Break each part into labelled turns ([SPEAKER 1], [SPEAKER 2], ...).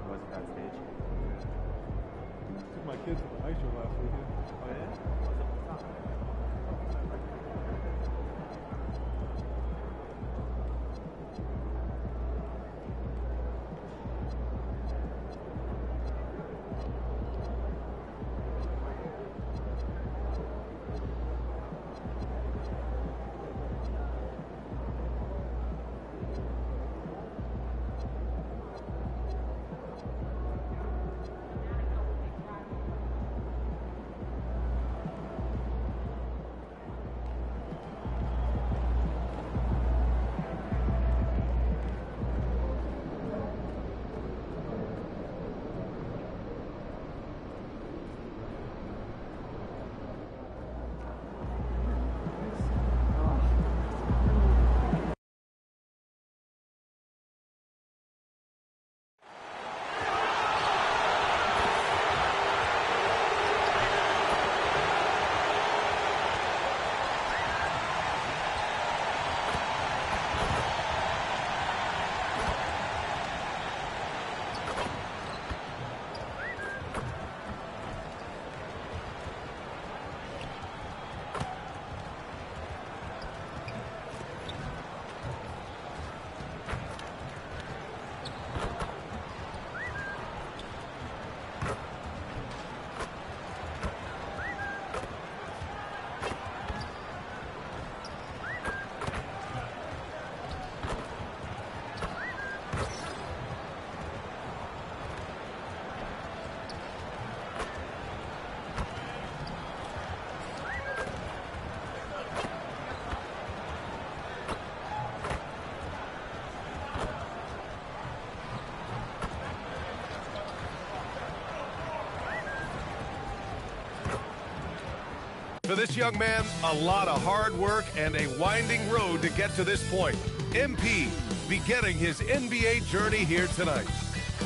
[SPEAKER 1] was at that stage.
[SPEAKER 2] Took my kids to the ice show last weekend.
[SPEAKER 1] Oh yeah? What's up with that?
[SPEAKER 3] For this young man, a lot of hard work and a winding road to get to this point. MP beginning his NBA journey here tonight.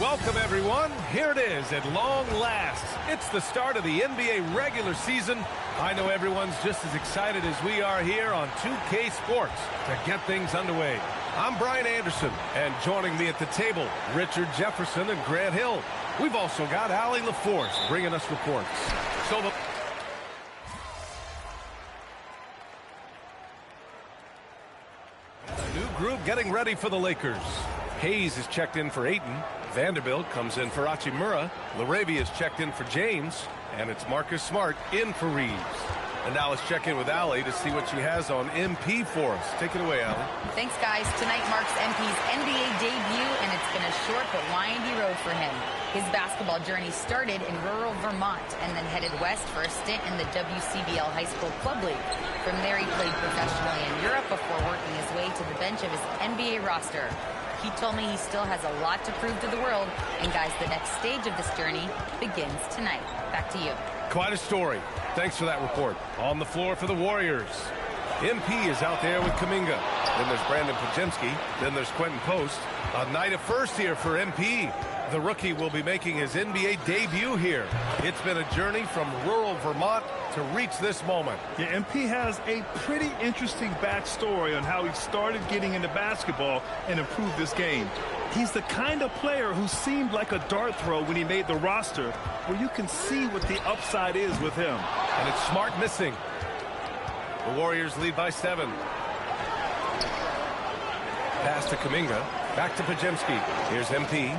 [SPEAKER 3] Welcome, everyone. Here it is at long last. It's the start of the NBA regular season. I know everyone's just as excited as we are here on 2K Sports to get things underway. I'm Brian Anderson, and joining me at the table, Richard Jefferson and Grant Hill. We've also got Allie LaForce bringing us reports. So the new group getting ready for the Lakers. Hayes is checked in for Ayton. Vanderbilt comes in for Hachimura. Laravia is checked in for James. And it's Marcus Smart in for Reeves. And now let's check in with Allie to see what she has on MP for us. Take it away, Allie.
[SPEAKER 4] Thanks, guys. Tonight marks MP's NBA debut, and it's been a short but windy road for him. His basketball journey started in rural Vermont and then headed west for a stint in the WCBL High School Club League. From there, he played professionally in Europe before working his way to the bench of his NBA roster. He told me he still has a lot to prove to the world. And, guys, the next stage of this journey begins tonight. Back to you.
[SPEAKER 3] Quite a story. Thanks for that report. On the floor for the Warriors. MP is out there with Kuminga. Then there's Brandon Podziemski. Then there's Quentin Post. A night of first here for MP. The rookie will be making his NBA debut here. It's been a journey from rural Vermont to reach this moment.
[SPEAKER 2] Yeah, MP has a pretty interesting backstory on how he started getting into basketball and improved this game. He's the kind of player who seemed like a dart throw when he made the roster, where you can see what the upside is with him.
[SPEAKER 3] And it's Smart missing. The Warriors lead by 7. Pass to Kuminga. Back to Podziemski. Here's MP.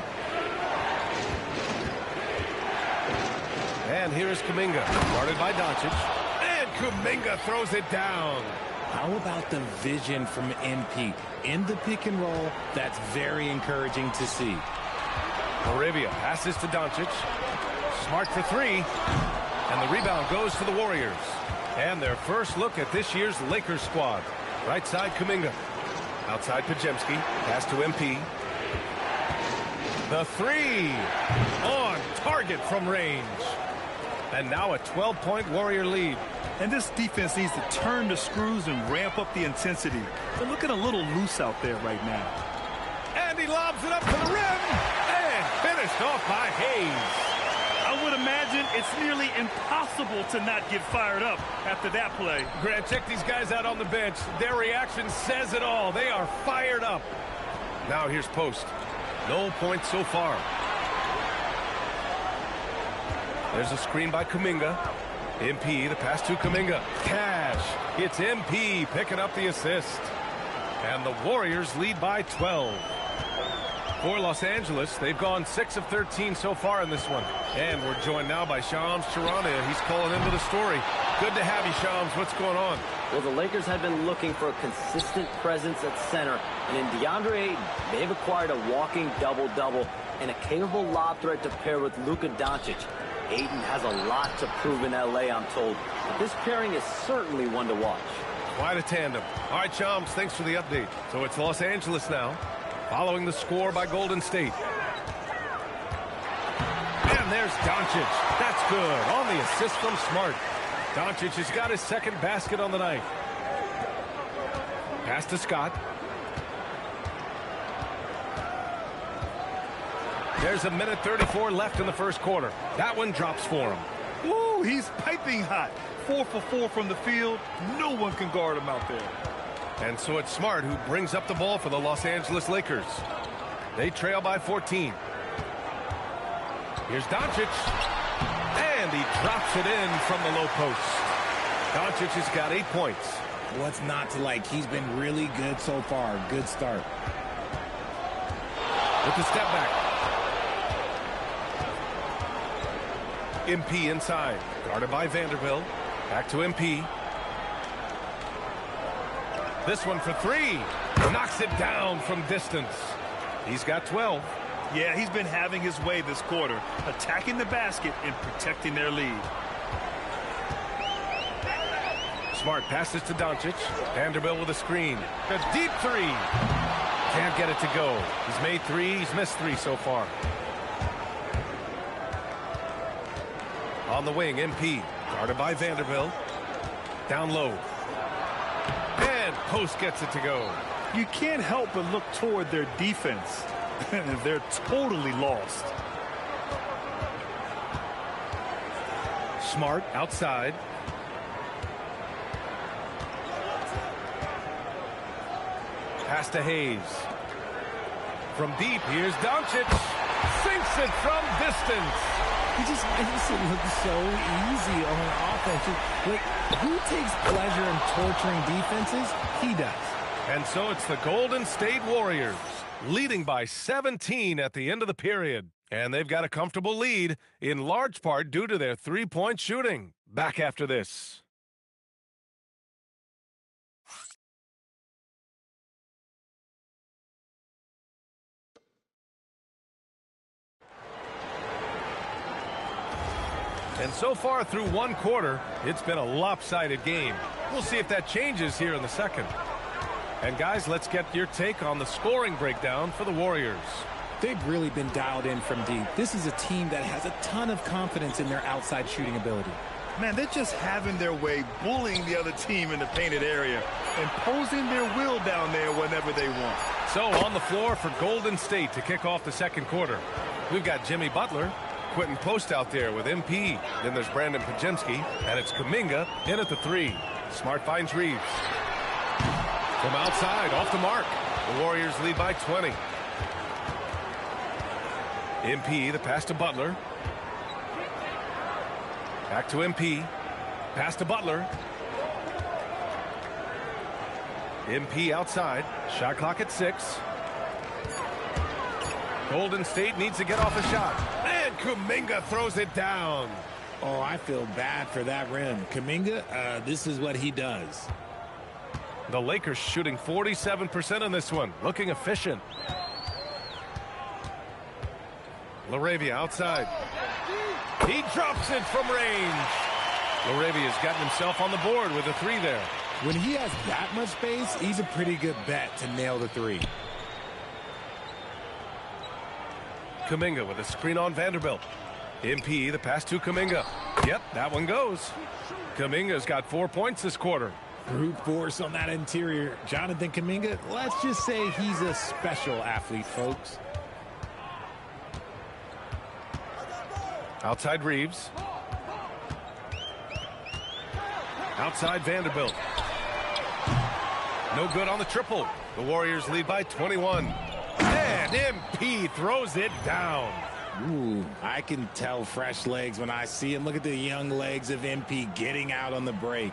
[SPEAKER 3] And here is Kuminga, guarded by Doncic. And Kuminga throws it down.
[SPEAKER 5] How about the vision from MP? In the pick and roll, that's very encouraging to see.
[SPEAKER 3] Laravia passes to Doncic. Smart for 3. And the rebound goes to the Warriors. And their first look at this year's Lakers squad. Right side, Kuminga. Outside, Podziemski. Pass to MP. The 3. On target from range. And now a 12-point Warrior lead.
[SPEAKER 2] And this defense needs to turn the screws and ramp up the intensity. They're looking a little loose out there right now.
[SPEAKER 3] And he lobs it up to the rim. And finished off by Hayes.
[SPEAKER 2] I would imagine it's nearly impossible to not get fired up after that play.
[SPEAKER 3] Grant, check these guys out on the bench. Their reaction says it all. They are fired up. Now here's Post. No points so far. There's a screen by Kuminga. MP, the pass to Kuminga. Cash. It's MP picking up the assist. And the Warriors lead by 12. For Los Angeles, they've gone 6 of 13 so far in this one. And we're joined now by Shams Charania. He's calling into the story. Good to have you, Shams. What's going on?
[SPEAKER 6] Well, the Lakers have been looking for a consistent presence at center. And in DeAndre Ayton, they've acquired a walking double-double and a capable lob threat to pair with Luka Doncic. Ayton has a lot to prove in L.A., I'm told. But this pairing is certainly one to watch.
[SPEAKER 3] Quite a tandem. All right, Shams, thanks for the update. So it's Los Angeles now, following the score by Golden State. And there's Doncic. That's good. On the assist from Smart. Doncic has got his second basket on the night. Pass to Scott. There's a minute 34 left in the first quarter. That one drops for him.
[SPEAKER 2] Woo, he's piping hot. 4 for 4 from the field. No one can guard him out there.
[SPEAKER 3] And so it's Smart who brings up the ball for the Los Angeles Lakers. They trail by 14. Here's Doncic. And he drops it in from the low post. Doncic has got 8 points.
[SPEAKER 5] What's not to like? He's been really good so far. Good start.
[SPEAKER 3] With the step back. MP inside. Guarded by Vanderbilt. Back to MP. This one for 3. Knocks it down from distance. He's got 12.
[SPEAKER 2] Yeah, he's been having his way this quarter, attacking the basket and protecting their lead.
[SPEAKER 3] Smart passes to Doncic. Vanderbilt with a screen. A deep 3. Can't get it to go. He's made 3. He's missed 3 so far. On the wing, MP. Guarded by Vanderbilt. Down low. And post gets it to go.
[SPEAKER 2] You can't help but look toward their defense. They're totally lost.
[SPEAKER 3] Smart outside. Pass to Hayes. From deep, here's Doncic. Sinks it from distance.
[SPEAKER 5] He just makes it look so easy on offense. Like, who takes pleasure in torturing defenses? He does.
[SPEAKER 3] And so it's the Golden State Warriors, leading by 17 at the end of the period. And they've got a comfortable lead, in large part due to their three-point shooting. Back after this. And so far through one quarter, it's been a lopsided game. We'll see if that changes here in the second. And guys, let's get your take on the scoring breakdown for the Warriors.
[SPEAKER 5] They've really been dialed in from deep. This is a team that has a ton of confidence in their outside shooting ability.
[SPEAKER 2] Man, they're just having their way, bullying the other team in the painted area, imposing their will down there whenever they want.
[SPEAKER 3] So on the floor for Golden State to kick off the second quarter, we've got Jimmy Butler, Quentin Post out there with MP. Then there's Brandon Podziemski, and it's Kuminga in at the 3. Smart finds Reeves. From outside, off the mark. The Warriors lead by 20. MP, the pass to Butler. Back to MP. Pass to Butler. MP outside. Shot clock at 6. Golden State needs to get off a shot. And Kuminga throws it down.
[SPEAKER 5] Oh, I feel bad for that rim. Kuminga, this is what he does.
[SPEAKER 3] The Lakers shooting 47% on this one. Looking efficient. LaRavia outside. He drops it from range. LaRavia's gotten himself on the board with a 3 there.
[SPEAKER 5] When he has that much space, he's a pretty good bet to nail the 3.
[SPEAKER 3] Kuminga with a screen on Vanderbilt. MP, the pass to Kuminga. Yep, that one goes. Kuminga's got 4 points this quarter.
[SPEAKER 5] Brute force on that interior. Jonathan Kuminga, let's just say he's a special athlete, folks.
[SPEAKER 3] Outside Reeves. Outside Vanderbilt. No good on the triple. The Warriors lead by 21. And MP throws it down.
[SPEAKER 5] Ooh, I can tell fresh legs when I see him. Look at the young legs of MP getting out on the break.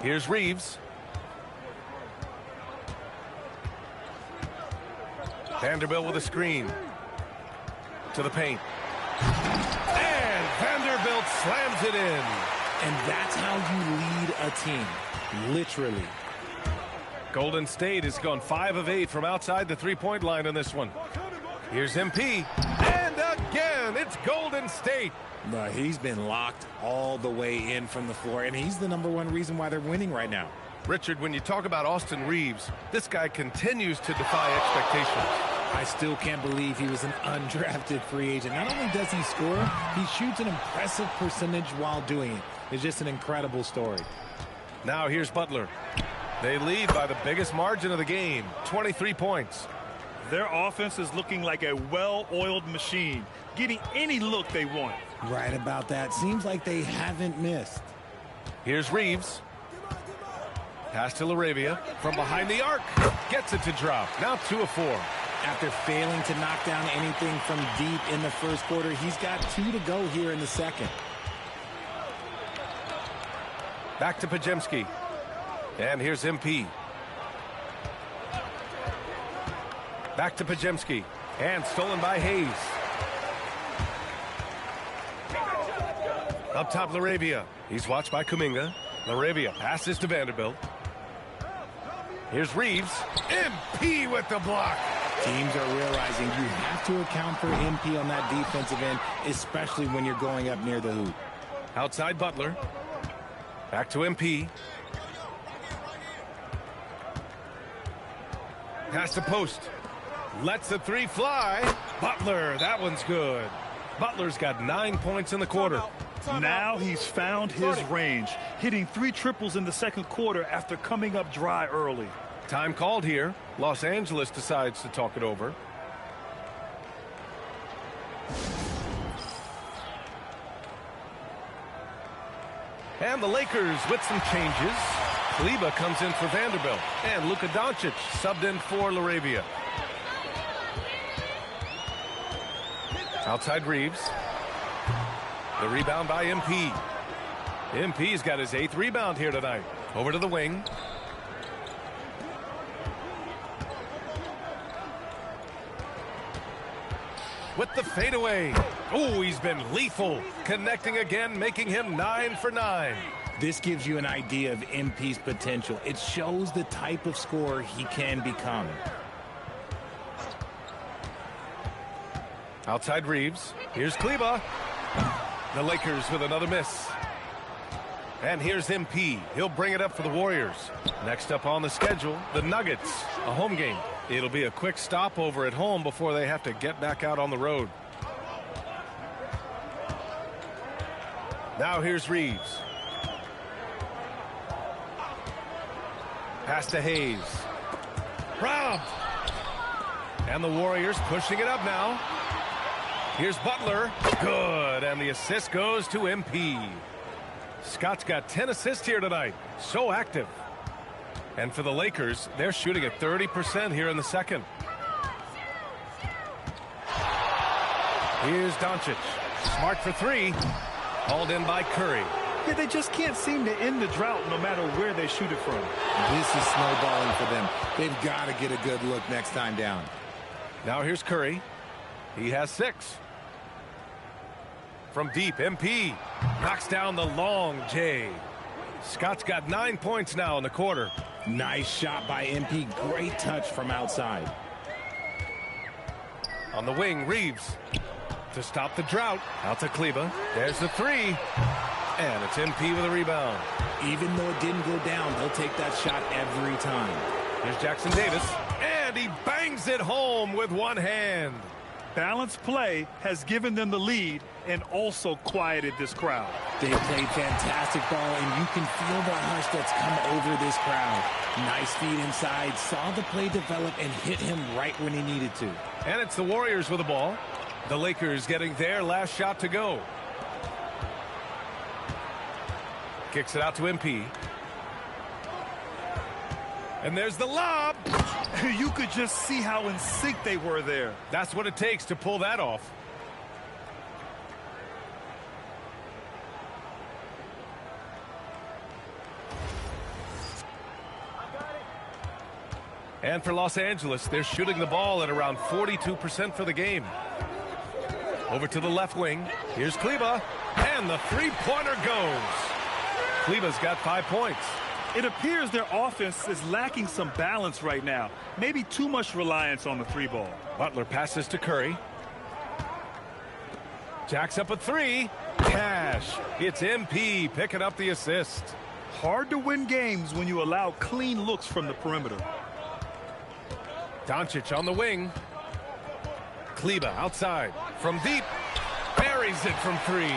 [SPEAKER 3] Here's Reeves. Vanderbilt with a screen. To the paint. And Vanderbilt slams it in.
[SPEAKER 5] And that's how you lead a team. Literally.
[SPEAKER 3] Golden State has gone 5 of 8 from outside the three-point line in this one. Here's MP. And again, it's Golden State.
[SPEAKER 5] But he's been locked all the way in from the floor, and he's the #1 reason why they're winning right now.
[SPEAKER 3] Richard, when you talk about Austin Reeves, this guy continues to defy expectations.
[SPEAKER 5] I still can't believe he was an undrafted free agent. Not only does he score, he shoots an impressive percentage while doing it. It's just an incredible story.
[SPEAKER 3] Now here's Butler. They lead by the biggest margin of the game, 23 points.
[SPEAKER 2] Their offense is looking like a well-oiled machine, getting any look they want.
[SPEAKER 5] Right about that. Seems like they haven't missed.
[SPEAKER 3] Here's Reeves. Pass to LaRavia from behind the arc. Gets it to drop. Now 2 of 4.
[SPEAKER 5] After failing to knock down anything from deep in the first quarter, he's got 2 to go here in the second.
[SPEAKER 3] Back to Podziemski. And here's MP. Back to Podziemski. And stolen by Hayes. Up top, LaRavia. He's watched by Kuminga. LaRavia passes to Vanderbilt. Here's Reeves. MP with the block.
[SPEAKER 5] Teams are realizing you have to account for MP on that defensive end, especially when you're going up near the hoop.
[SPEAKER 3] Outside Butler. Back to MP. Pass to post. Lets the 3 fly. Butler, that one's good. Butler's got 9 points in the quarter.
[SPEAKER 2] Now he's found his range, hitting 3 triples in the second quarter after coming up dry early.
[SPEAKER 3] Time called here. Los Angeles decides to talk it over. And the Lakers with some changes. Kleber comes in for Vanderbilt. And Luka Doncic subbed in for LaRavia. Outside Reeves. The rebound by MP. MP's got his 8th rebound here tonight. Over to the wing. With the fadeaway. Oh, he's been lethal. Connecting again, making him 9 for 9.
[SPEAKER 5] This gives you an idea of MP's potential. It shows the type of scorer he can become.
[SPEAKER 3] Outside Reeves. Here's Kleber. The Lakers with another miss. And here's MP. He'll bring it up for the Warriors. Next up on the schedule, the Nuggets. A home game. It'll be a quick stopover at home before they have to get back out on the road. Now here's Reeves. Pass to Hayes. Robbed. And the Warriors pushing it up now. Here's Butler. Good. And the assist goes to MP. Scott's got 10 assists here tonight. So active. And for the Lakers, they're shooting at 30% here in the second. Here's Doncic. Smart for 3. Hauled in by Curry.
[SPEAKER 2] Yeah, they just can't seem to end the drought no matter where they shoot it from.
[SPEAKER 5] This is snowballing for them. They've got to get a good look next time down.
[SPEAKER 3] Now here's Curry. He has 6. From deep, MP knocks down the long J. Scott's got 9 points now in the quarter.
[SPEAKER 5] Nice shot by MP. Great touch from outside.
[SPEAKER 3] On the wing, Reeves. To stop the drought. Out to Kleber. There's the 3. And it's MP with a rebound.
[SPEAKER 5] Even though it didn't go down, they'll take that shot every time.
[SPEAKER 3] Here's Jackson Davis. And he bangs it home with one hand.
[SPEAKER 2] Balanced play has given them the lead and also quieted this crowd.
[SPEAKER 5] They played fantastic ball, and you can feel the hush that's come over this crowd. Nice feed inside, saw the play develop, and hit him right when he needed to.
[SPEAKER 3] And it's the Warriors with the ball. The Lakers getting their last shot to go. Kicks it out to MP. And there's the lob.
[SPEAKER 2] You could just see how in sync they were there.
[SPEAKER 3] That's what it takes to pull that off. And for Los Angeles, they're shooting the ball at around 42% for the game. Over to the left wing. Here's Kleber. And the three-pointer goes. Kleber's got 5 points.
[SPEAKER 2] It appears their offense is lacking some balance right now. Maybe too much reliance on the three ball.
[SPEAKER 3] Butler passes to Curry. Jacks up a three. Cash. It's MP picking up the assist.
[SPEAKER 2] Hard to win games when you allow clean looks from the perimeter.
[SPEAKER 3] Doncic on the wing. Kleber outside. From deep. Buries it from three.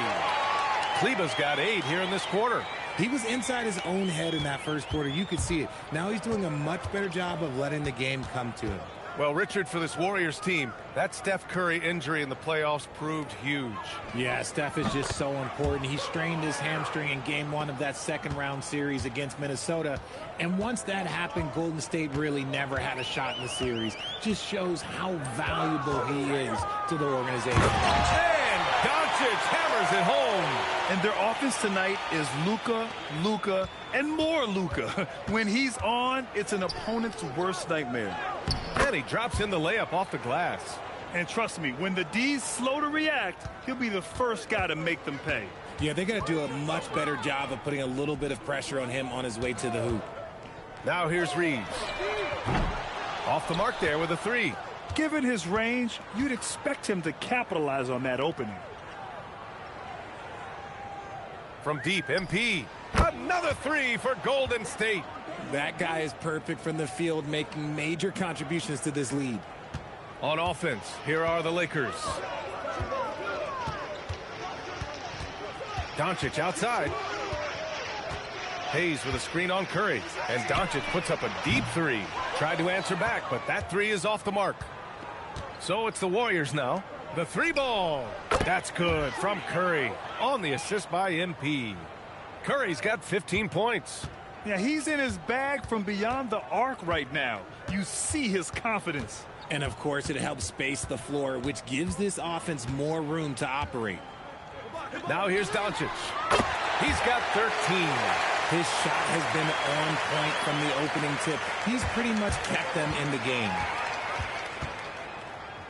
[SPEAKER 3] Kleber's got 8 here in this quarter.
[SPEAKER 5] He was inside his own head in that first quarter. You could see it. Now he's doing a much better job of letting the game come to him.
[SPEAKER 3] Well, Richard, for this Warriors team, that Steph Curry injury in the playoffs proved huge.
[SPEAKER 5] Yeah, Steph is just so important. He strained his hamstring in game 1 of that second-round series against Minnesota. And once that happened, Golden State really never had a shot in the series. Just shows how valuable he is to the organization.
[SPEAKER 3] And Doncic hammers it home.
[SPEAKER 2] And their offense tonight is Luka, and more Luka. When he's on, it's an opponent's worst nightmare.
[SPEAKER 3] And he drops in the layup off the glass.
[SPEAKER 2] And trust me, when the D's slow to react, he'll be the first guy to make them pay.
[SPEAKER 5] Yeah, they got to do a much better job of putting a little bit of pressure on him on his way to the hoop.
[SPEAKER 3] Now here's Reeves. Off the mark there with a three.
[SPEAKER 2] Given his range, you'd expect him to capitalize on that opening.
[SPEAKER 3] From deep, MP. Another three for Golden State.
[SPEAKER 5] That guy is perfect from the field, making major contributions to this lead.
[SPEAKER 3] On offense, here are the Lakers. Doncic outside. Hayes with a screen on Curry. And Doncic puts up a deep three. Tried to answer back, but that three is off the mark. So it's the Warriors now. The three ball. That's good from Curry. On the assist by MP. Curry's got 15 points.
[SPEAKER 2] Yeah, he's in his bag from beyond the arc right now. You see his confidence.
[SPEAKER 5] And, of course, it helps space the floor, which gives this offense more room to operate.
[SPEAKER 3] Now here's Doncic. He's got 13.
[SPEAKER 5] His shot has been on point from the opening tip. He's pretty much kept them in the game.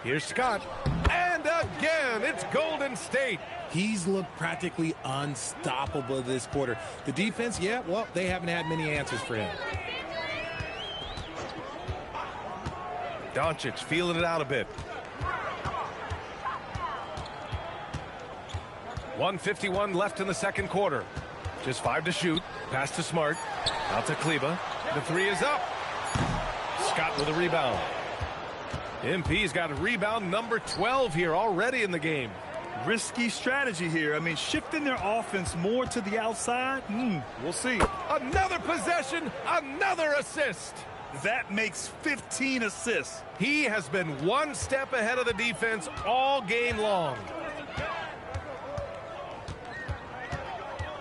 [SPEAKER 3] Here's Scott. And again, it's Golden State.
[SPEAKER 5] He's looked practically unstoppable this quarter. The defense, yeah, well, they haven't had many answers for him.
[SPEAKER 3] Doncic feeling it out a bit. 1:51 left in the second quarter. Just 5 to shoot. Pass to Smart. Out to Kleber. The three is up. Scott with a rebound. MP's got a rebound number 12 here already in the game.
[SPEAKER 2] Risky strategy here. I mean, shifting their offense more to the outside, we'll see.
[SPEAKER 3] Another possession, another assist.
[SPEAKER 2] That makes 15 assists.
[SPEAKER 3] He has been one step ahead of the defense all game long.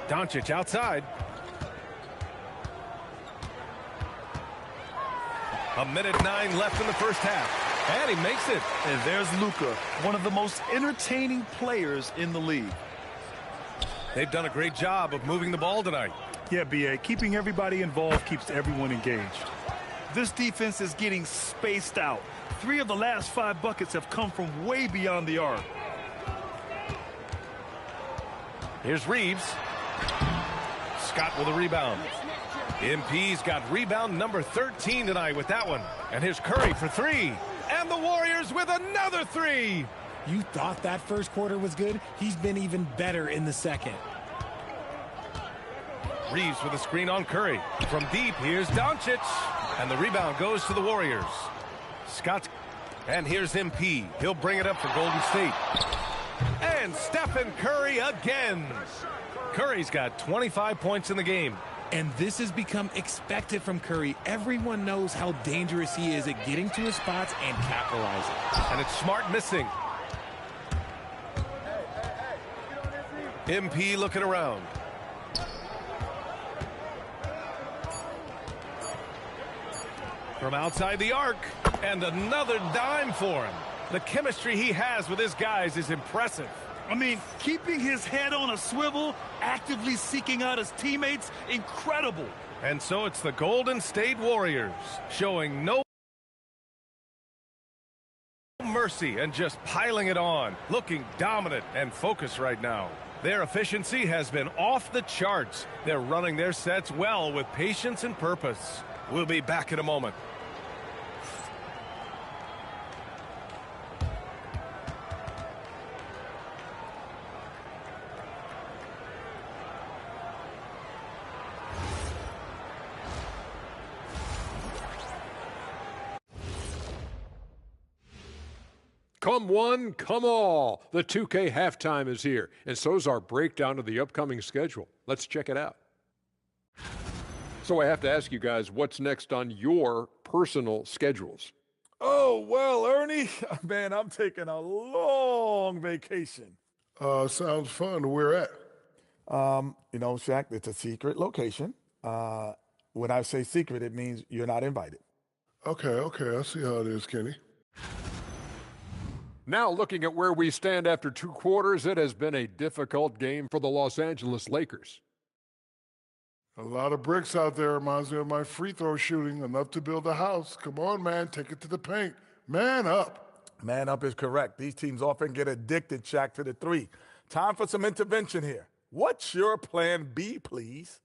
[SPEAKER 3] Doncic outside. A minute 9 left in the first half. And he makes it.
[SPEAKER 2] And there's Luka, one of the most entertaining players in the league.
[SPEAKER 3] They've done a great job of moving the ball tonight.
[SPEAKER 2] Yeah, B.A., keeping everybody involved keeps everyone engaged. This defense is getting spaced out. 3 of the last 5 buckets have come from way beyond the arc.
[SPEAKER 3] Here's Reeves. Scott with a rebound. MP's got rebound number 13 tonight with that one. And here's Curry for 3. And the Warriors with another 3.
[SPEAKER 5] You thought that first quarter was good? He's been even better in the second.
[SPEAKER 3] Reeves with a screen on Curry. From deep, here's Doncic. And the rebound goes to the Warriors. Scott. And here's MP. He'll bring it up for Golden State. And Stephen Curry again. Curry's got 25 points in the game.
[SPEAKER 5] And this has become expected from Curry. Everyone knows how dangerous he is at getting to his spots and capitalizing.
[SPEAKER 3] And it's Smart missing. MP looking around. From outside the arc, and another dime for him. The chemistry he has with his guys is impressive.
[SPEAKER 2] I mean, keeping his head on a swivel, actively seeking out his teammates, incredible.
[SPEAKER 3] And so it's the Golden State Warriors showing no mercy and just piling it on, looking dominant and focused right now. Their efficiency has been off the charts. They're running their sets well with patience and purpose. We'll be back in a moment.
[SPEAKER 7] Come one, come all. The 2K halftime is here, and so's our breakdown of the upcoming schedule. Let's check it out. So I have to ask you guys, what's next on your personal schedules?
[SPEAKER 1] Oh, well, Ernie, man, I'm taking a long vacation.
[SPEAKER 8] Sounds fun. Where at?
[SPEAKER 1] You know, Shaq, it's a secret location. When I say secret, it means you're not invited.
[SPEAKER 8] Okay, I see how it is, Kenny.
[SPEAKER 7] Now looking at where we stand after 2 quarters, it has been a difficult game for the Los Angeles Lakers.
[SPEAKER 8] A lot of bricks out there. Reminds me of my free throw shooting. Enough to build a house. Come on, man. Take it to the paint. Man up.
[SPEAKER 1] Man up is correct. These teams often get addicted, Shaq, to the three. Time for some intervention here. What's your plan B, please?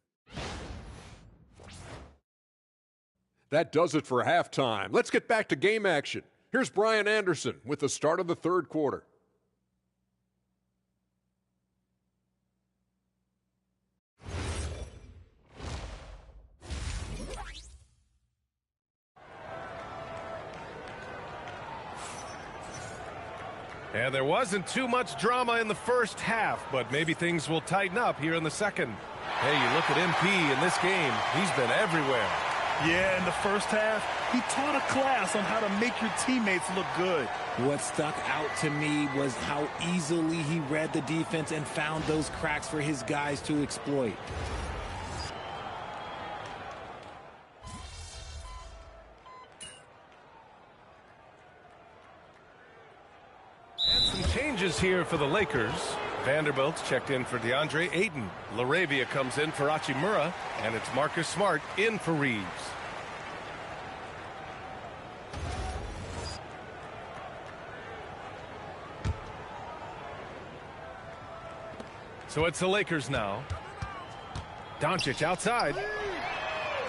[SPEAKER 7] That does it for halftime. Let's get back to game action. Here's Brian Anderson with the start of the 3rd quarter.
[SPEAKER 3] And there wasn't too much drama in the first half, but maybe things will tighten up here in the second. Hey, you look at MP in this game, he's been everywhere.
[SPEAKER 2] Yeah, in the first half, he taught a class on how to make your teammates look good.
[SPEAKER 5] What stuck out to me was how easily he read the defense and found those cracks for his guys to exploit.
[SPEAKER 3] And some changes here for the Lakers. Vanderbilt's checked in for DeAndre Ayton. LaRavia comes in for Hachimura, and it's Marcus Smart in for Reeves. So it's the Lakers now. Doncic outside.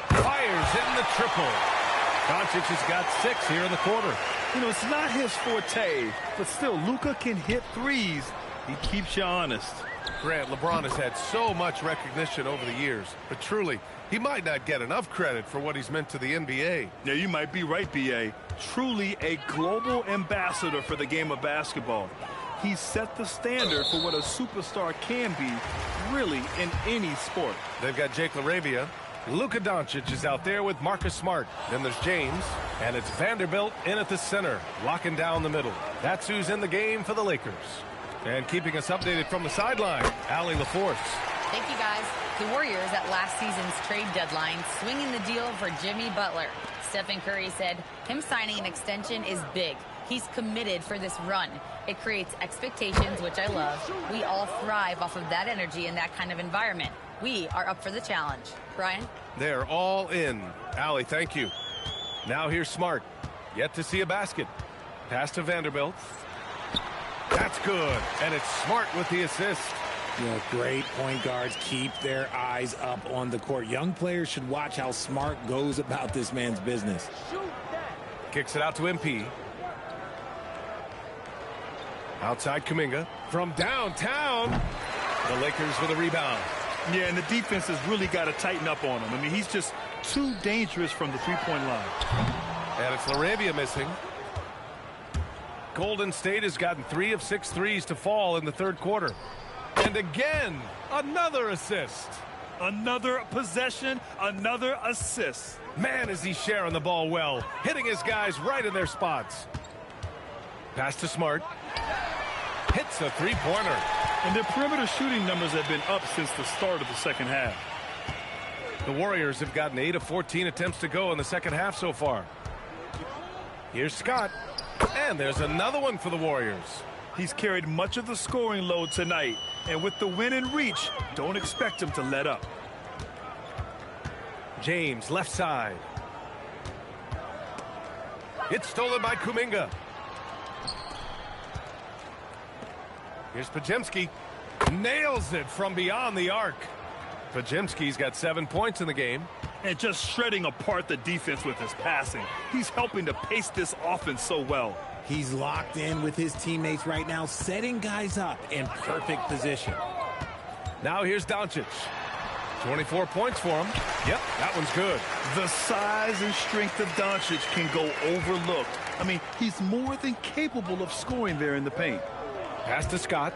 [SPEAKER 3] Fires in the triple. Doncic has got 6 here in the quarter.
[SPEAKER 2] You know, it's not his forte, but still, Luka can hit threes. He keeps you honest.
[SPEAKER 3] Grant, LeBron has had so much recognition over the years, but truly, he might not get enough credit for what he's meant to the NBA.
[SPEAKER 2] Yeah, you might be right, B.A. Truly a global ambassador for the game of basketball. He set the standard for what a superstar can be, really, in any sport.
[SPEAKER 3] They've got Jake LaRavia. Luka Doncic is out there with Marcus Smart. Then there's James, and it's Vanderbilt in at the center, locking down the middle. That's who's in the game for the Lakers. And keeping us updated from the sideline, Allie LaForce.
[SPEAKER 4] Thank you, guys. The Warriors at last season's trade deadline swinging the deal for Jimmy Butler. Stephen Curry said him signing an extension is big. He's committed for this run. It creates expectations, which I love. We all thrive off of that energy in that kind of environment. We are up for the challenge. Brian?
[SPEAKER 3] They're all in. Allie, thank you. Now here's Smart. Yet to see a basket. Pass to Vanderbilt. That's good. And it's Smart with the assist.
[SPEAKER 5] You know, great point guards keep their eyes up on the court. Young players should watch how Smart goes about this man's business.
[SPEAKER 3] Kicks it out to MP. Outside Kuminga. From downtown. The Lakers with a rebound.
[SPEAKER 2] Yeah, and the defense has really got to tighten up on him. I mean, he's just too dangerous from the three-point line.
[SPEAKER 3] And it's LaRavia missing. Golden State has gotten 3 of 6 threes to fall in the 3rd quarter. And again, another assist.
[SPEAKER 2] Another possession, another assist.
[SPEAKER 3] Man, is he sharing the ball well, hitting his guys right in their spots. Pass to Smart. Hits a three-pointer.
[SPEAKER 2] And their perimeter shooting numbers have been up since the start of the second half.
[SPEAKER 3] The Warriors have gotten 8 of 14 attempts to go in the second half so far. Here's Scott. And there's another one for the Warriors.
[SPEAKER 2] He's carried much of the scoring load tonight. And with the win in reach, don't expect him to let up.
[SPEAKER 3] James, left side. It's stolen by Kuminga. Here's Podziemski. Nails it from beyond the arc. Podziemski's got 7 points in the game.
[SPEAKER 2] And just shredding apart the defense with his passing. He's helping to pace this offense so well.
[SPEAKER 5] He's locked in with his teammates right now, setting guys up in perfect position.
[SPEAKER 3] Now here's Doncic. 24 points for him. Yep, that one's good.
[SPEAKER 2] The size and strength of Doncic can go overlooked. I mean, he's more than capable of scoring there in the paint.
[SPEAKER 3] Pass to Scott.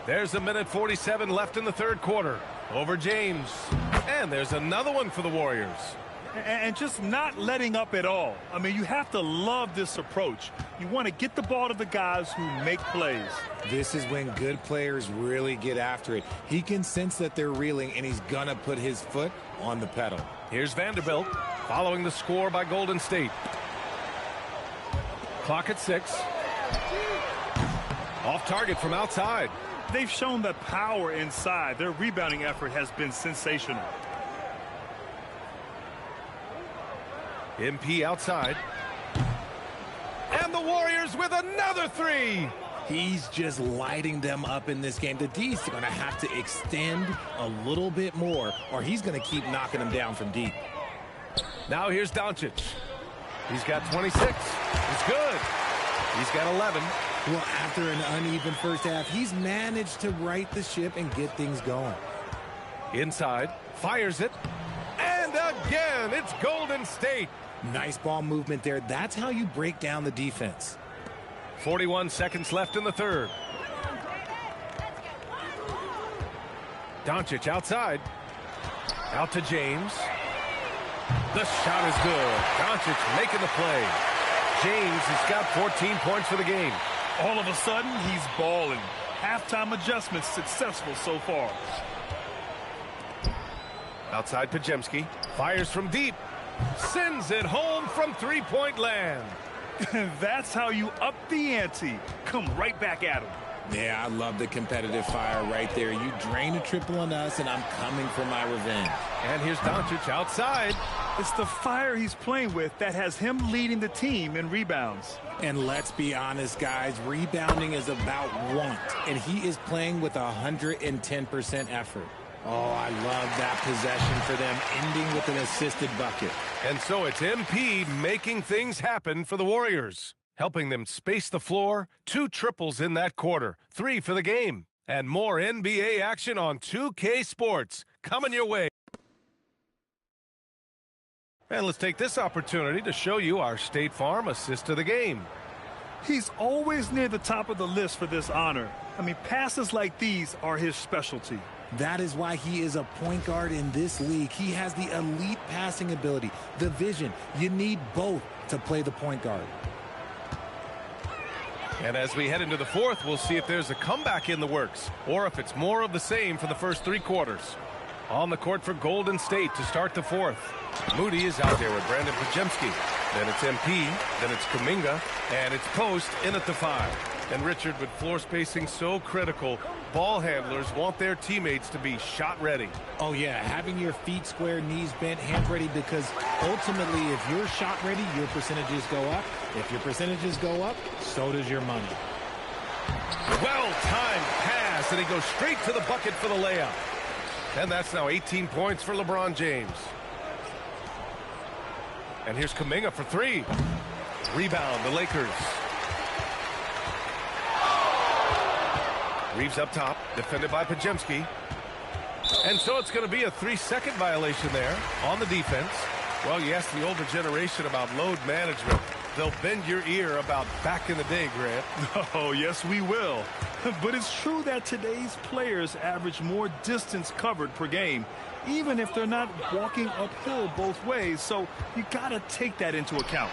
[SPEAKER 3] There's 1:47 left in the third quarter. Over James. And there's another one for the Warriors.
[SPEAKER 2] And just not letting up at all. I mean, you have to love this approach. You want to get the ball to the guys who make plays.
[SPEAKER 5] This is when good players really get after it. He can sense that they're reeling, and he's going to put his foot on the pedal.
[SPEAKER 3] Here's Vanderbilt following the score by Golden State. Clock at 6. Off target from outside.
[SPEAKER 2] They've shown the power inside. Their rebounding effort has been sensational.
[SPEAKER 3] MP outside. And the Warriors with another three.
[SPEAKER 5] He's just lighting them up in this game. The D's are going to have to extend a little bit more, or he's going to keep knocking them down from deep.
[SPEAKER 3] Now here's Doncic. He's got 26. He's good. He's got 11.
[SPEAKER 5] Well, after an uneven first half, he's managed to right the ship and get things going.
[SPEAKER 3] Inside. Fires it. And again, it's Golden State.
[SPEAKER 5] Nice ball movement there. That's how you break down the defense.
[SPEAKER 3] 41 seconds left in the third. Doncic outside. Out to James. The shot is good. Doncic making the play. James has got 14 points for the game.
[SPEAKER 2] All of a sudden, he's balling. Halftime adjustments successful so far.
[SPEAKER 3] Outside Podziemski. Fires from deep. Sends it home from three-point land.
[SPEAKER 2] That's how you up the ante. Come right back at him.
[SPEAKER 5] Yeah, I love the competitive fire right there. You drain a triple on us, and I'm coming for my revenge.
[SPEAKER 3] And here's Doncic outside.
[SPEAKER 2] It's the fire he's playing with that has him leading the team in rebounds.
[SPEAKER 5] And let's be honest, guys, rebounding is about want, and he is playing with 110% effort. Oh, I love that possession for them, ending with an assisted bucket.
[SPEAKER 3] And so it's MP making things happen for the Warriors, helping them space the floor. 2 triples in that quarter, 3 for the game. And more NBA action on 2K Sports coming your way. And let's take this opportunity to show you our State Farm assist to the game.
[SPEAKER 2] He's always near the top of the list for this honor. I mean, passes like these are his specialty.
[SPEAKER 5] That is why he is a point guard in this league. He has the elite passing ability, the vision. You need both to play the point guard.
[SPEAKER 3] And as we head into the fourth, we'll see if there's a comeback in the works or if it's more of the same for the first 3 quarters. On the court for Golden State to start the fourth. Moody is out there with Brandon Podziemski. Then it's MP, then it's Kuminga, and it's Post in at the 5. And Richard, with floor spacing so critical, ball handlers want their teammates to be shot ready.
[SPEAKER 5] Oh, yeah, having your feet square, knees bent, hands ready, because ultimately, if you're shot ready, your percentages go up. If your percentages go up, so does your money.
[SPEAKER 3] Well-timed pass, and he goes straight to the bucket for the layup. And that's now 18 points for LeBron James. And here's Kuminga for 3. Rebound, the Lakers. Reeves up top, defended by Podziemski. And so it's going to be a 3-second violation there on the defense. Well, you ask the older generation about load management. They'll bend your ear about back in the day, Grant.
[SPEAKER 2] Oh, yes, we will. But it's true that today's players average more distance covered per game, even if they're not walking uphill both ways. So you got to take that into account.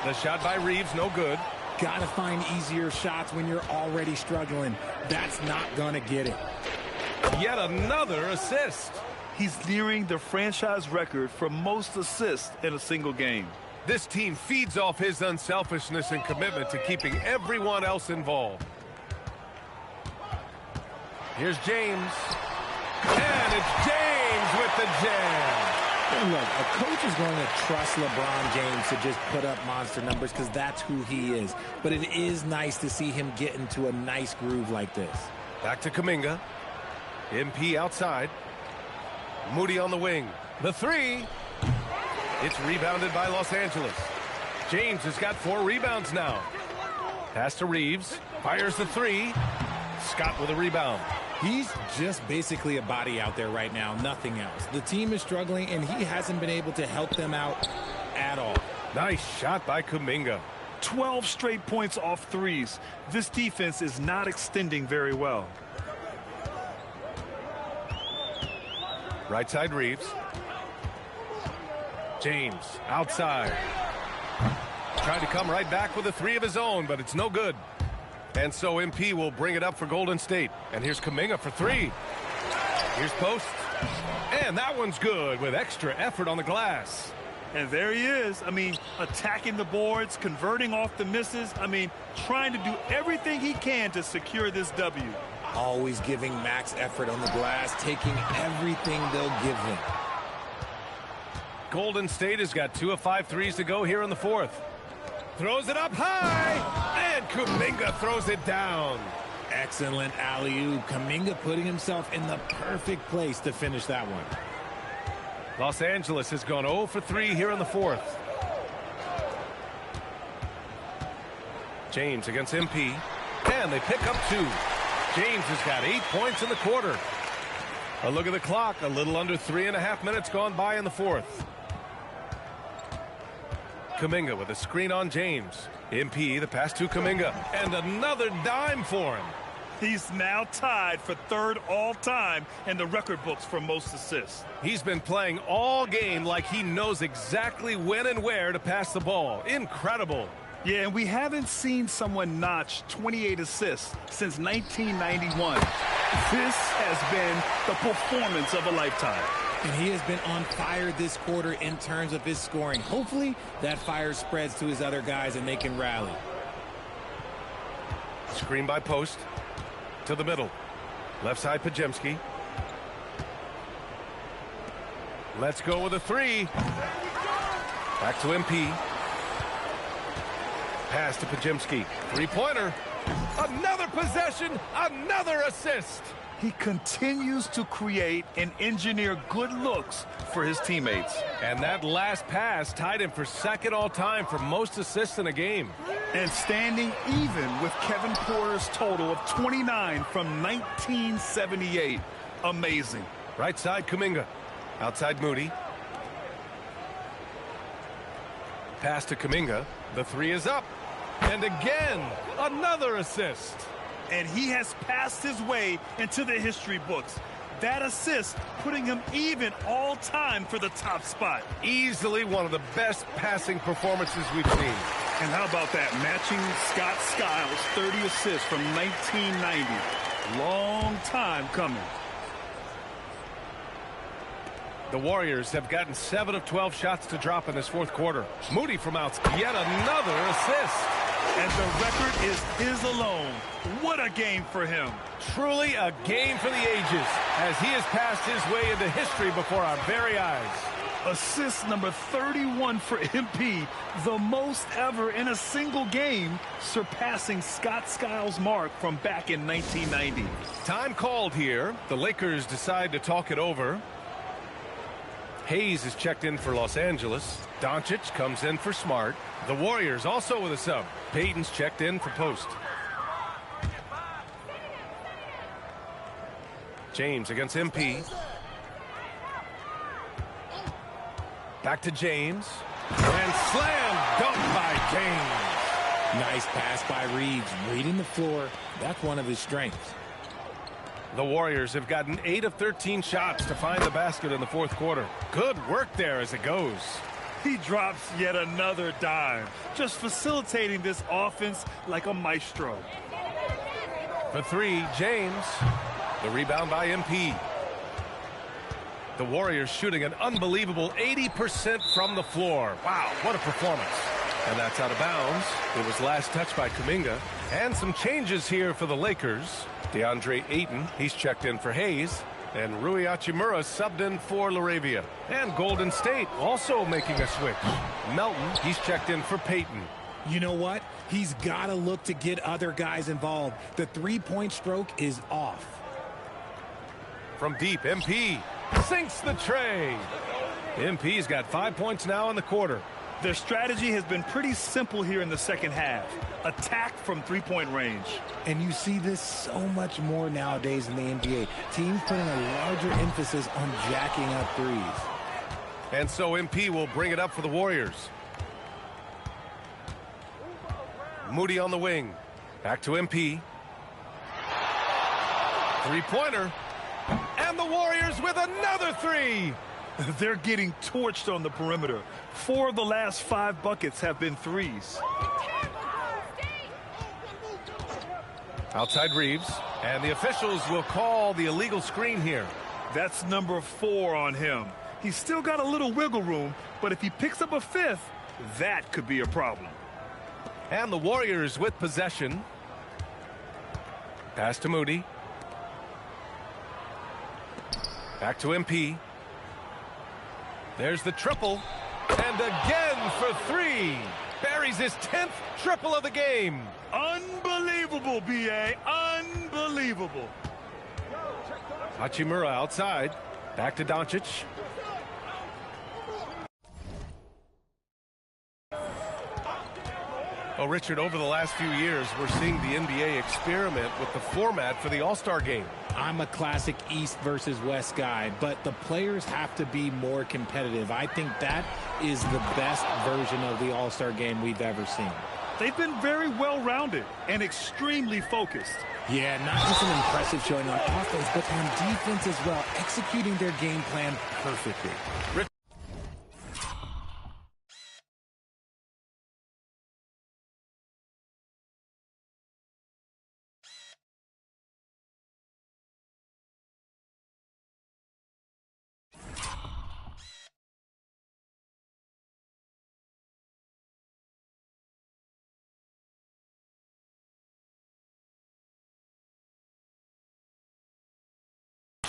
[SPEAKER 3] The shot by Reeves, no good.
[SPEAKER 5] Got to find easier shots when you're already struggling. That's not going to get it.
[SPEAKER 3] Yet another assist.
[SPEAKER 2] He's nearing the franchise record for most assists in a single game.
[SPEAKER 3] This team feeds off his unselfishness and commitment to keeping everyone else involved. Here's James. And it's James with the jam.
[SPEAKER 5] And look, a coach is going to trust LeBron James to just put up monster numbers because that's who he is. But it is nice to see him get into a nice groove like this.
[SPEAKER 3] Back to Kuminga. MP outside. Moody on the wing. The three. It's rebounded by Los Angeles. James has got 4 rebounds now. Pass to Reeves. Fires the three. Scott with a rebound.
[SPEAKER 5] He's just basically a body out there right now, nothing else. The team is struggling, and he hasn't been able to help them out at all.
[SPEAKER 3] Nice shot by Kuminga.
[SPEAKER 2] 12 straight points off threes. This defense is not extending very well.
[SPEAKER 3] Right side Reeves. James outside. Trying to come right back with a 3 of his own, but it's no good. And so MP will bring it up for Golden State. And here's Kuminga for 3. Here's post. And that one's good with extra effort on the glass.
[SPEAKER 2] And there he is. I mean, attacking the boards, converting off the misses. I mean, trying to do everything he can to secure this W.
[SPEAKER 5] Always giving max effort on the glass, taking everything they'll give him.
[SPEAKER 3] Golden State has got 2 of 5 threes to go here in the 4th. Throws it up high, and Kuminga throws it down.
[SPEAKER 5] Excellent alley-oop. Kuminga putting himself in the perfect place to finish that one.
[SPEAKER 3] Los Angeles has gone 0 for 3 here in the 4th. James against MP, and they pick up 2. James has got 8 points in the quarter. A look at the clock, a little under 3.5 minutes gone by in the 4th. Kuminga with a screen on James. MP, the pass to Kuminga, and another dime for him.
[SPEAKER 2] He's now tied for 3rd all-time in the record books for most assists.
[SPEAKER 3] He's been playing all game like he knows exactly when and where to pass the ball. Incredible.
[SPEAKER 2] Yeah, and we haven't seen someone notch 28 assists since 1991. This has been the performance of a lifetime.
[SPEAKER 5] And he has been on fire this quarter in terms of his scoring. Hopefully, that fire spreads to his other guys and they can rally.
[SPEAKER 3] Screen by post. To the middle. Left side, Podziemski. Let's go with a 3. Back to MP. Pass to Podziemski. 3-pointer. Another possession. Another assist.
[SPEAKER 2] He continues to create and engineer good looks for his teammates.
[SPEAKER 3] And that last pass tied him for 2nd all-time for most assists in a game.
[SPEAKER 2] And standing even with Kevin Porter's total of 29 from 1978. Amazing.
[SPEAKER 3] Right side, Kuminga. Outside, Moody. Pass to Kuminga. The 3 is up. And again, another assist.
[SPEAKER 2] And he has passed his way into the history books. That assist putting him even all time for the top spot.
[SPEAKER 3] Easily one of the best passing performances we've seen.
[SPEAKER 2] And how about that? Matching Scott Skiles' 30 assists from 1990. Long time coming.
[SPEAKER 3] The Warriors have gotten 7 of 12 shots to drop in this 4th quarter. Moody from outside. Yet another assist.
[SPEAKER 2] And the record is his alone. What a game for him.
[SPEAKER 3] Truly a game for the ages as he has passed his way into history before our very eyes.
[SPEAKER 2] Assist number 31 for MP, the most ever in a single game, surpassing Scott Skiles' mark from back in 1990.
[SPEAKER 3] Time called here. The Lakers decide to talk it over. Hayes is checked in for Los Angeles. Doncic comes in for Smart. The Warriors also with a sub. Payton's checked in for post. James against MP. Back to James. And slam dunk by James.
[SPEAKER 5] Nice pass by Reeves. Reading the floor. That's one of his strengths.
[SPEAKER 3] The Warriors have gotten 8 of 13 shots to find the basket in the 4th quarter. Good work there as it goes.
[SPEAKER 2] He drops yet another dime, just facilitating this offense like a maestro.
[SPEAKER 3] For 3, James. The rebound by MP. The Warriors shooting an unbelievable 80% from the floor. Wow, what a performance. And that's out of bounds. It was last touched by Kuminga. And some changes here for the Lakers. DeAndre Ayton, he's checked in for Hayes. And Rui Hachimura subbed in for LaRavia. And Golden State also making a switch. Melton, he's checked in for Payton.
[SPEAKER 5] You know what? He's got to look to get other guys involved. The three-point stroke is off.
[SPEAKER 3] From deep, MP sinks the tray. MP's got 5 points now in the quarter.
[SPEAKER 2] Their strategy has been pretty simple here in the second half. Attack from three-point range.
[SPEAKER 5] And you see this so much more nowadays in the NBA. Teams putting a larger emphasis on jacking up threes.
[SPEAKER 3] And so MP will bring it up for the Warriors. Moody on the wing. Back to MP. Three-pointer. And the Warriors with another three.
[SPEAKER 2] They're getting torched on the perimeter. 4 of the last 5 buckets have been threes.
[SPEAKER 3] Outside Reeves. And the officials will call the illegal screen here.
[SPEAKER 2] That's number 4 on him. He's still got a little wiggle room, but if he picks up a 5th, that could be a problem.
[SPEAKER 3] And the Warriors with possession. Pass to Moody. Back to MP. There's the triple. And again for 3. Buries his 10th triple of the game.
[SPEAKER 2] Unbelievable, B.A. Unbelievable.
[SPEAKER 3] Hachimura outside. Back to Doncic. Oh, Richard, over the last few years, we're seeing the NBA experiment with the format for the All-Star game.
[SPEAKER 5] I'm a classic East versus West guy, but the players have to be more competitive. I think that is the best version of the All-Star game we've ever seen.
[SPEAKER 2] They've been very well-rounded and extremely focused.
[SPEAKER 5] Yeah, not just an impressive showing on offense, but on defense as well, executing their game plan perfectly.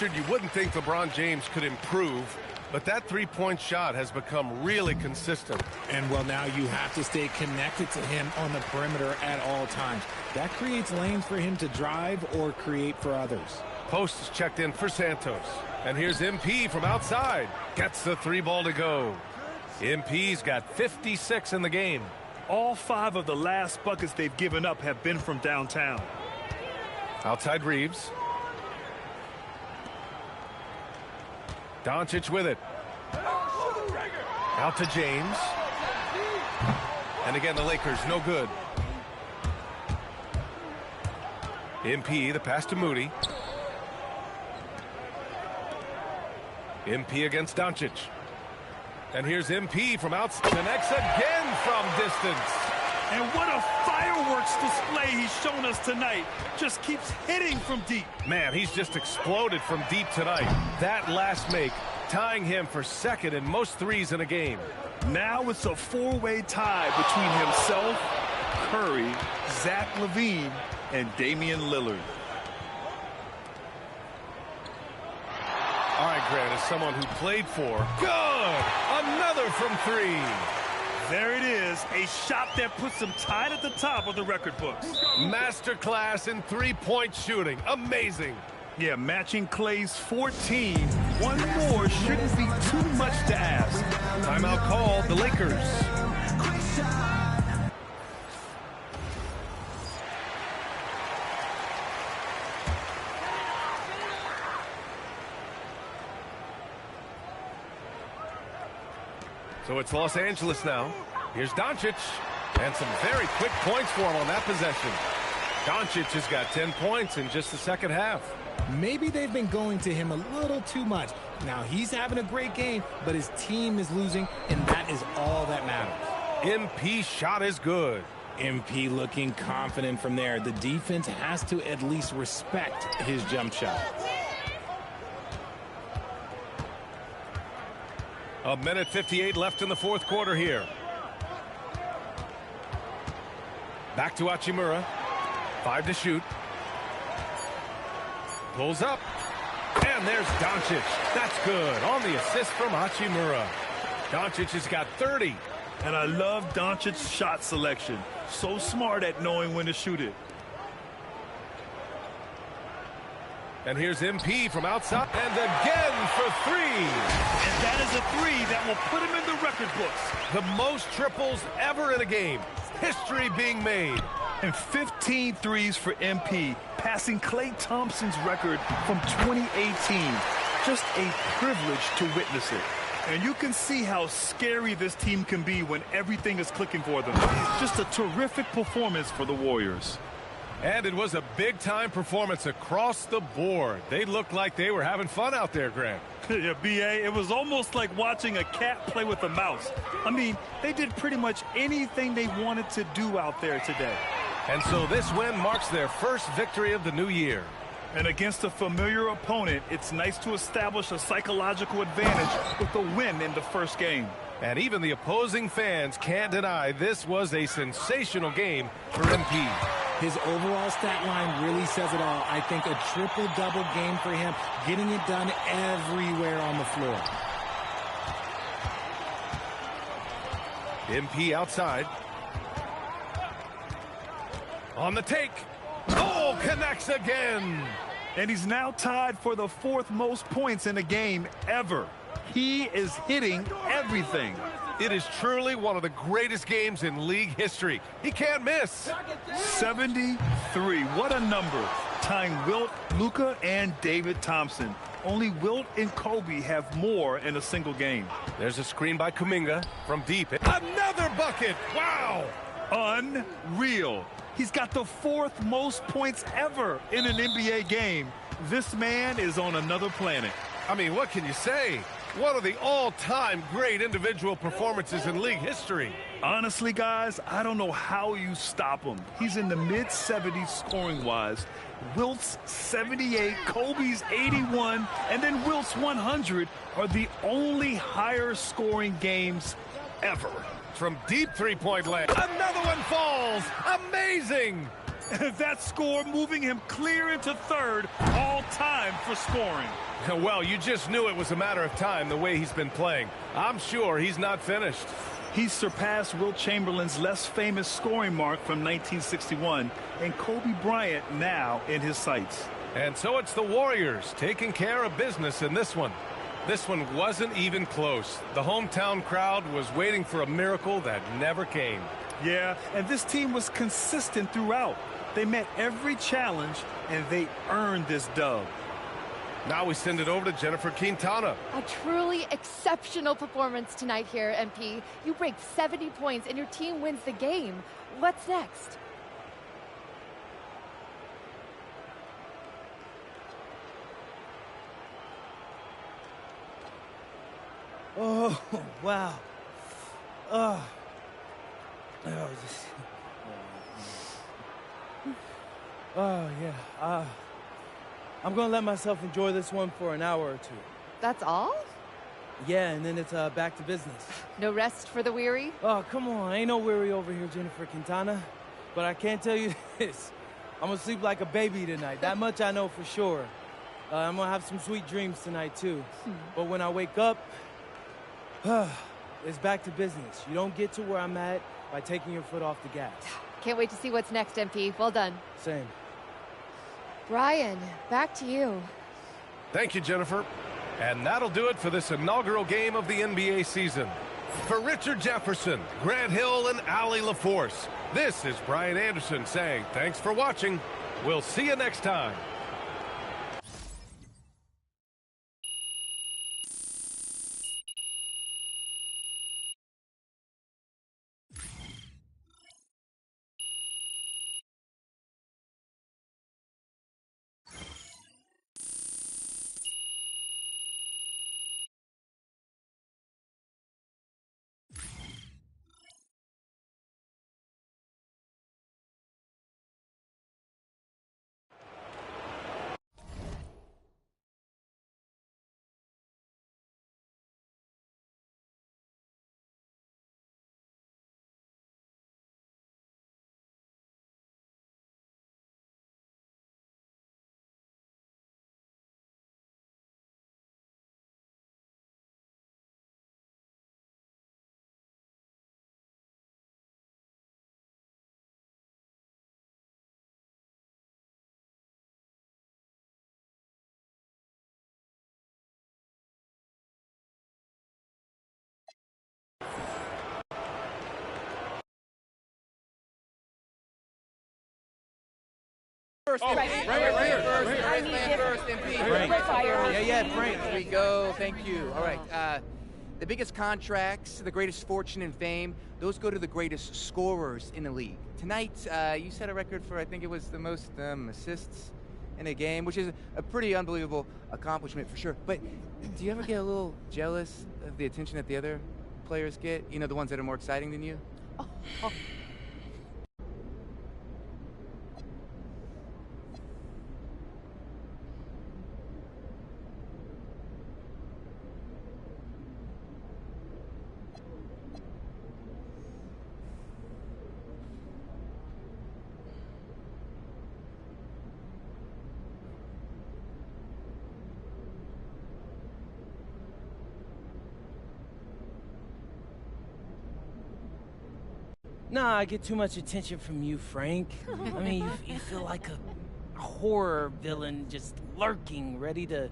[SPEAKER 3] You wouldn't think LeBron James could improve, but that three-point shot has become really consistent.
[SPEAKER 5] And, well, now you have to stay connected to him on the perimeter at all times. That creates lanes for him to drive or create for others.
[SPEAKER 3] Post is checked in for Santos. And here's MP from outside. Gets the 3-ball to go. MP's got 56 in the game.
[SPEAKER 2] All 5 of the last buckets they've given up have been from downtown.
[SPEAKER 3] Outside Reeves. Doncic with it. Out to James. And again, the Lakers, no good. MP, the pass to Moody. MP against Doncic. And here's MP from outside. Connects again from distance.
[SPEAKER 2] And what a fireworks display he's shown us tonight. Just keeps hitting from deep.
[SPEAKER 3] Man, he's just exploded from deep tonight. That last make, tying him for second in most threes in a game.
[SPEAKER 2] Now it's a 4-way tie between himself, Curry, Zach LaVine, and Damian Lillard.
[SPEAKER 3] All right, Grant, as someone who played for, good! Another from 3.
[SPEAKER 2] There it is, a shot that puts him tied at the top of the record books.
[SPEAKER 3] Masterclass in three-point shooting. Amazing.
[SPEAKER 2] Yeah, matching Clay's 14. One more shouldn't be too much to ask.
[SPEAKER 3] Timeout called, the Lakers. So it's Los Angeles now. Here's Doncic. And some very quick points for him on that possession. Doncic has got 10 points in just the second half.
[SPEAKER 5] Maybe they've been going to him a little too much. Now he's having a great game, but his team is losing, and that is all that matters.
[SPEAKER 3] MP shot is good.
[SPEAKER 5] MP looking confident from there. The defense has to at least respect his jump shot.
[SPEAKER 3] A minute 58 left in the fourth quarter here. Back to Hachimura. 5 to shoot. Pulls up. And there's Doncic. That's good on the assist from Hachimura. Doncic has got 30.
[SPEAKER 2] And I love Doncic's shot selection. So smart at knowing when to shoot it.
[SPEAKER 3] And here's MP from outside. And again for 3.
[SPEAKER 2] And that is a 3 that will put him in the record books.
[SPEAKER 3] The most triples ever in a game. History being made.
[SPEAKER 2] And 15 threes for MP, passing Klay Thompson's record from 2018. Just a privilege to witness it. And you can see how scary this team can be when everything is clicking for them. Just a terrific performance for the Warriors.
[SPEAKER 3] And it was a big-time performance across the board. They looked like they were having fun out there, Grant.
[SPEAKER 2] Yeah, B.A., it was almost like watching a cat play with a mouse. I mean, they did pretty much anything they wanted to do out there today.
[SPEAKER 3] And so this win marks their first victory of the new year.
[SPEAKER 2] And against a familiar opponent, it's nice to establish a psychological advantage with a win in the first game.
[SPEAKER 3] And even the opposing fans can't deny this was a sensational game for MP.
[SPEAKER 5] His overall stat line really says it all. I think a triple-double game for him, getting it done everywhere on the floor.
[SPEAKER 3] MP outside. On the take. Oh, connects again.
[SPEAKER 2] And he's now tied for the 4th most points in a game ever. He is hitting everything.
[SPEAKER 3] It is truly one of the greatest games in league history. He can't miss.
[SPEAKER 2] 73. What a number. Tying Wilt, Luka, and David Thompson. Only Wilt and Kobe have more in a single game.
[SPEAKER 3] There's a screen by Kuminga from deep. Another bucket. Wow.
[SPEAKER 2] Unreal. He's got the 4th most points ever in an NBA game. This man is on another planet.
[SPEAKER 3] I mean, what can you say? One of the all-time great individual performances in league history.
[SPEAKER 2] Honestly, guys, I don't know how you stop him. He's in the mid-70s scoring-wise. Wilt's 78, Kobe's 81, and then Wilt's 100 are the only higher-scoring games ever.
[SPEAKER 3] From deep three-point land, another one falls. Amazing.
[SPEAKER 2] That score moving him clear into 3rd all-time for scoring.
[SPEAKER 3] Well, you just knew it was a matter of time the way he's been playing. I'm sure he's not finished.
[SPEAKER 2] He's surpassed Wilt Chamberlain's less famous scoring mark from 1961 and Kobe Bryant now in his sights.
[SPEAKER 3] And so it's the Warriors taking care of business in this one. This one wasn't even close. The hometown crowd was waiting for a miracle that never came.
[SPEAKER 2] Yeah, and this team was consistent throughout. They met every challenge, and they earned this dub.
[SPEAKER 3] Now we send it over to Jennifer Quintana.
[SPEAKER 9] A truly exceptional performance tonight here, MP. You break 70 points, and your team wins the game. What's next?
[SPEAKER 10] Oh, wow. Oh, yeah. I'm going to let myself enjoy this one for an hour or 2.
[SPEAKER 9] That's all?
[SPEAKER 10] Yeah, and then it's back to business.
[SPEAKER 9] No rest for the weary?
[SPEAKER 10] Oh, come on. Ain't no weary over here, Jennifer Quintana. But I can't tell you this. I'm going to sleep like a baby tonight. That much I know for sure. I'm going to have some sweet dreams tonight, too. But when I wake up, it's back to business. You don't get to where I'm at by taking your foot off the gas.
[SPEAKER 9] Can't wait to see what's next, MP. Well done.
[SPEAKER 10] Same.
[SPEAKER 9] Brian, back to you.
[SPEAKER 3] Thank you, Jennifer. And that'll do it for this inaugural game of the NBA season. For Richard Jefferson, Grant Hill, and Allie LaForce, this is Brian Anderson saying thanks for watching. We'll see you next time.
[SPEAKER 11] First,
[SPEAKER 12] right here.
[SPEAKER 11] Frank.
[SPEAKER 12] Frank.
[SPEAKER 11] Here we go. Thank you. All right. The biggest contracts, the greatest fortune and fame, those go to the greatest scorers in the league. Tonight, you set a record for, I think it was the most assists in a game, which is a pretty unbelievable accomplishment for sure. But do you ever get a little jealous of the attention that the other players get? You know, the ones that are more exciting than you?
[SPEAKER 12] Oh.
[SPEAKER 10] Nah, I get too much attention from you, Frank. I mean, you feel like a horror villain just lurking, ready to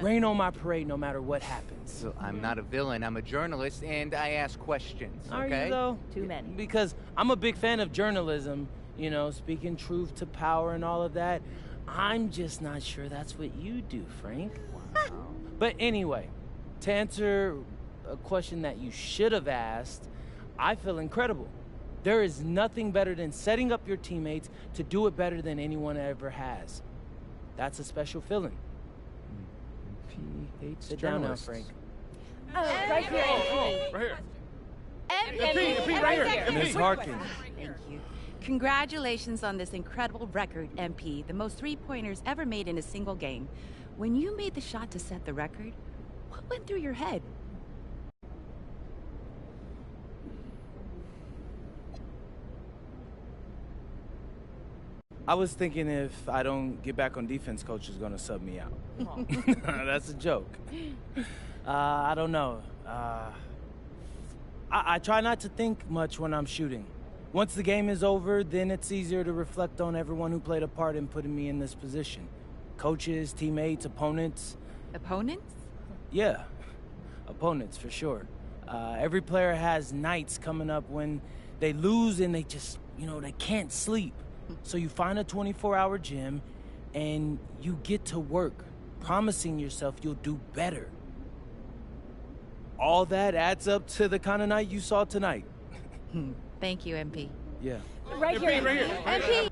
[SPEAKER 10] rain on my parade no matter what happens.
[SPEAKER 11] So I'm not a villain, I'm a journalist, and I ask questions, okay?
[SPEAKER 10] Are you, though?
[SPEAKER 12] Too many.
[SPEAKER 10] Because I'm a big fan of journalism, you know, speaking truth to power and all of that. I'm just not sure that's what you do, Frank. But anyway, to answer a question that you should have asked, I feel incredible. There is nothing better than setting up your teammates to do it better than anyone ever has. That's a special feeling. Sit down now, Frank.
[SPEAKER 9] Right here.
[SPEAKER 12] MP,
[SPEAKER 10] right here. Ms. Harkin.
[SPEAKER 13] Thank you. Congratulations on this incredible record, MP. The most three-pointers ever made in a single game. When you made the shot to set the record, what went through your head?
[SPEAKER 10] I was thinking if I don't get back on defense, coach is going to sub me out. That's a joke. I don't know. I try not to think much when I'm shooting. Once the game is over, then it's easier to reflect on everyone who played a part in putting me in this position. Coaches, teammates, opponents.
[SPEAKER 13] Opponents?
[SPEAKER 10] Yeah, opponents for sure. Every player has nights coming up when they lose and they just, they can't sleep. So you find a 24-hour gym and you get to work, promising yourself you'll do better. All that adds up to the kind of night you saw tonight.
[SPEAKER 13] Thank you, MP.
[SPEAKER 10] Yeah.
[SPEAKER 9] Right here. MP.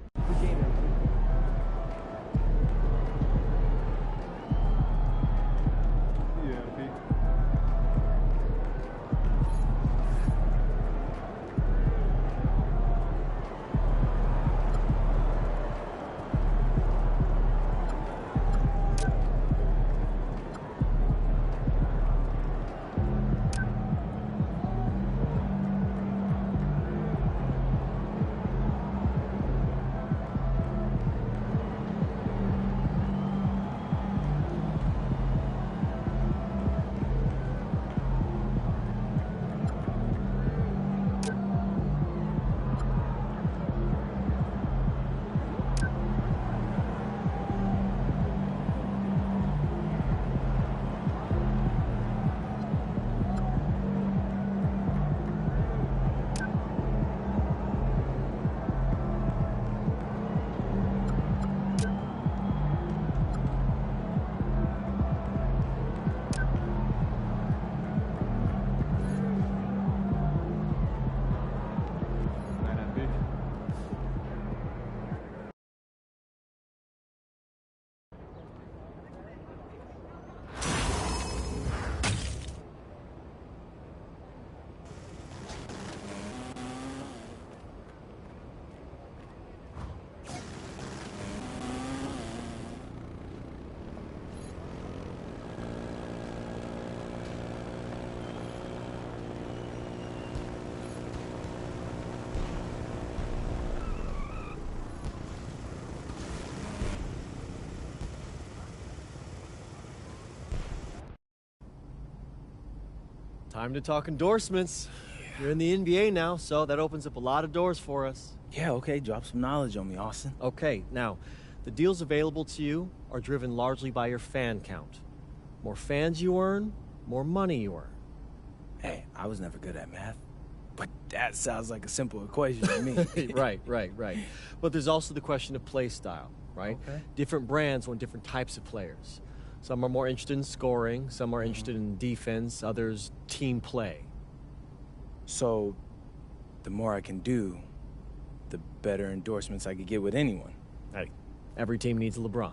[SPEAKER 14] Time to talk endorsements. You're in the NBA now, so that opens up a lot of doors for us.
[SPEAKER 10] Yeah, okay, drop some knowledge on me, Austin.
[SPEAKER 14] Okay, now, the deals available to you are driven largely by your fan count. More fans you earn, more money you earn.
[SPEAKER 10] Hey, I was never good at math, but that sounds like a simple equation to me.
[SPEAKER 14] Right. But there's also the question of play style. right?
[SPEAKER 6] Okay.
[SPEAKER 14] Different brands want different types of players. Some are more interested in scoring, some are interested in defense, others team play.
[SPEAKER 15] So, the more I can do, the better endorsements I could get with anyone.
[SPEAKER 14] Hey, every team needs a LeBron.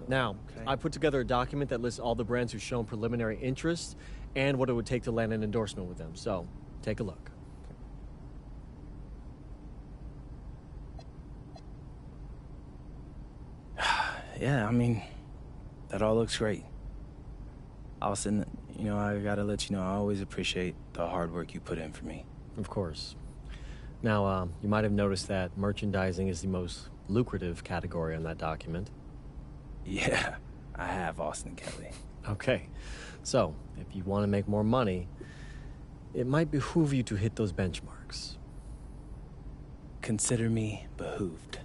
[SPEAKER 14] Now, I put together a document that lists all the brands who've shown preliminary interest and what it would take to land an endorsement with them. So, take a look.
[SPEAKER 15] Yeah, I mean, that all looks great. Austin, you know, I gotta let you know, I always appreciate the hard work you put in for me.
[SPEAKER 14] Of course. Now, you might have noticed that merchandising is the most lucrative category on that document.
[SPEAKER 15] Yeah, I have, Austin Kelly.
[SPEAKER 14] Okay, so if you want to make more money, it might behoove you to hit those benchmarks.
[SPEAKER 15] Consider me behooved.